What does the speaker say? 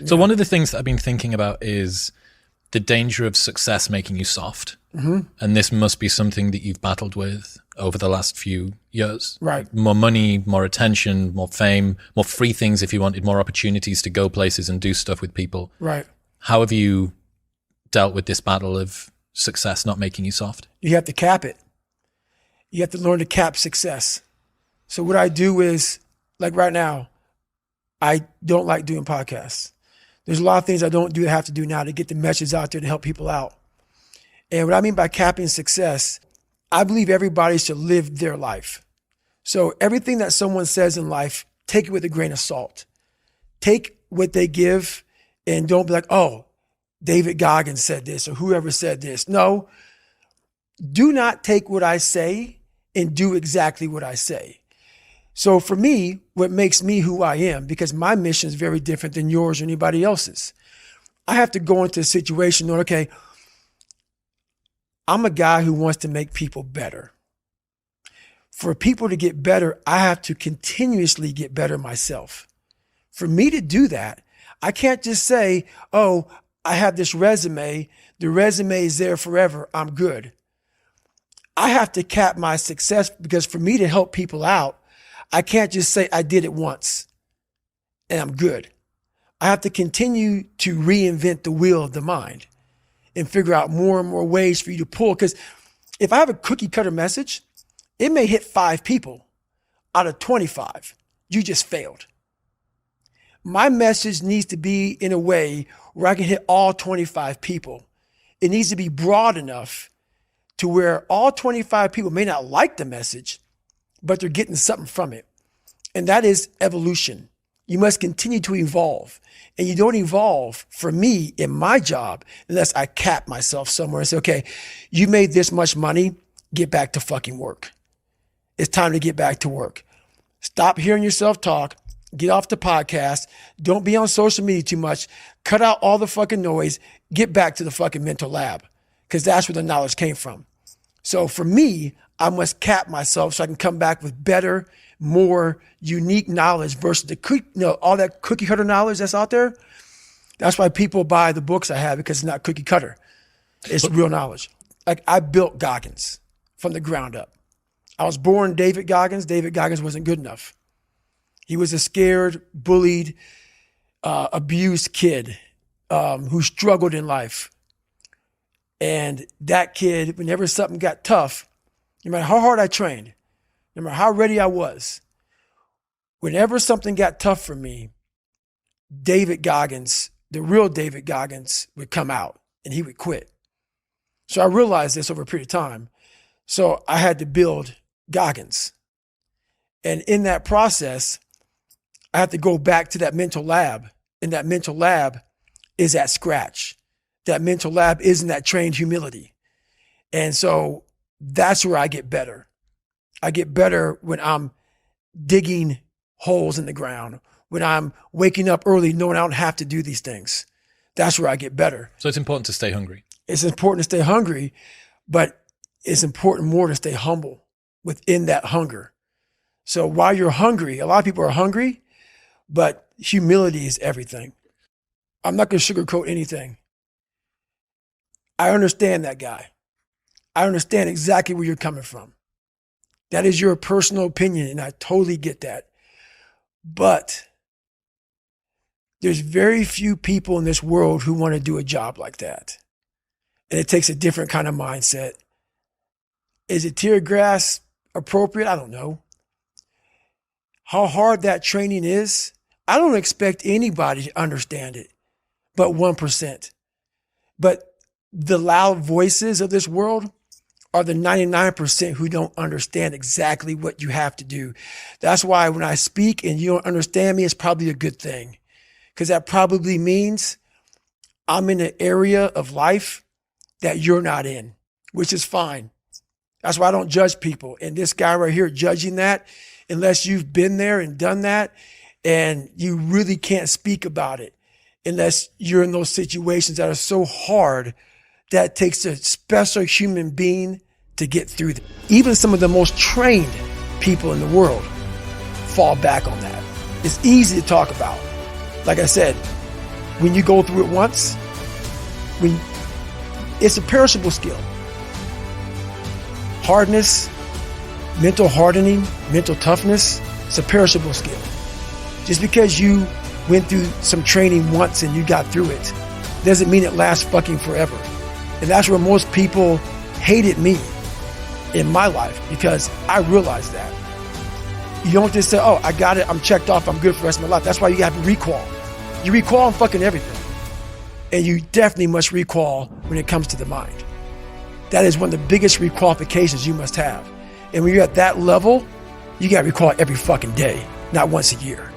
So one of the things that I've been thinking about is the danger of success making you soft. Mm-hmm. And this must be something that you've battled with over the last few years. Right. More money, more attention, more fame, more free things if you wanted, more opportunities to go places and do stuff with people. Right. How have you dealt with this battle of success not making you soft? You have to cap it. You have to learn to cap success. So what I do is, like right now, I don't like doing podcasts. There's a lot of things I don't do that I have to do now to get the message out there to help people out. And what I mean by capping success, I believe everybody should live their life. So everything that someone says in life, take it with a grain of salt. Take what they give and don't be like, oh, David Goggins said this or whoever said this. No, do not take what I say and do exactly what I say. So for me, what makes me who I am, because my mission is very different than yours or anybody else's. I have to go into a situation knowing, okay, I'm a guy who wants to make people better. For people to get better, I have to continuously get better myself. For me to do that, I can't just say, oh, I have this resume. The resume is there forever. I'm good. I have to cap my success because for me to help people out, I can't just say I did it once and I'm good. I have to continue to reinvent the wheel of the mind and figure out more and more ways for you to pull. Because if I have a cookie cutter message, it may hit 5 people out of 25. You just failed. My message needs to be in a way where I can hit all 25 people. It needs to be broad enough to where all 25 people may not like the message, but they're getting something from it. And that is evolution. You must continue to evolve. And you don't evolve, for me, in my job, unless I cap myself somewhere and say, okay, you made this much money, get back to fucking work. It's time to get back to work. Stop hearing yourself talk. Get off the podcast. Don't be on social media too much. Cut out all the fucking noise. Get back to the fucking mental lab, because that's where the knowledge came from. So for me, I must cap myself so I can come back with better, more unique knowledge versus all that cookie cutter knowledge that's out there. That's why people buy the books I have, because it's not cookie cutter. It's real knowledge. Like, I built Goggins from the ground up. I was born David Goggins. David Goggins wasn't good enough. He was a scared, bullied, abused kid who struggled in life. And that kid, whenever something got tough, no matter how hard I trained, no matter how ready I was, whenever something got tough for me, David Goggins, the real David Goggins, would come out and he would quit. So I realized this over a period of time. So I had to build Goggins. And in that process, I had to go back to that mental lab. And that mental lab is at scratch. That mental lab isn't that trained humility. And so that's where I get better. I get better when I'm digging holes in the ground, when I'm waking up early knowing I don't have to do these things. That's where I get better. So it's important to stay hungry. It's important to stay hungry, but it's important more to stay humble within that hunger. So while you're hungry, a lot of people are hungry, but humility is everything. I'm not going to sugarcoat anything. I understand that guy. I understand exactly where you're coming from. That is your personal opinion, and I totally get that. But there's very few people in this world who want to do a job like that. And it takes a different kind of mindset. Is it tear grass appropriate? I don't know. How hard that training is, I don't expect anybody to understand it, but 1%. But the loud voices of this world are the 99% who don't understand exactly what you have to do. That's why when I speak and you don't understand me, it's probably a good thing, because that probably means I'm in an area of life that you're not in, which is fine. That's why I don't judge people. And this guy right here judging that, unless you've been there and done that, and you really can't speak about it unless you're in those situations that are so hard that it takes a special human being to get through them. Even some of the most trained people in the world fall back on that. It's easy to talk about. Like I said, when you go through it once, it's a perishable skill. Hardness, mental hardening, mental toughness, it's a perishable skill. Just because you went through some training once and you got through it doesn't mean it lasts fucking forever. And that's where most people hated me in my life, because I realized that. You don't just say, oh, I got it, I'm checked off, I'm good for the rest of my life. That's why you have to recall. You recall on fucking everything. And you definitely must recall when it comes to the mind. That is one of the biggest requalifications you must have. And when you're at that level, you got to recall every fucking day, not once a year.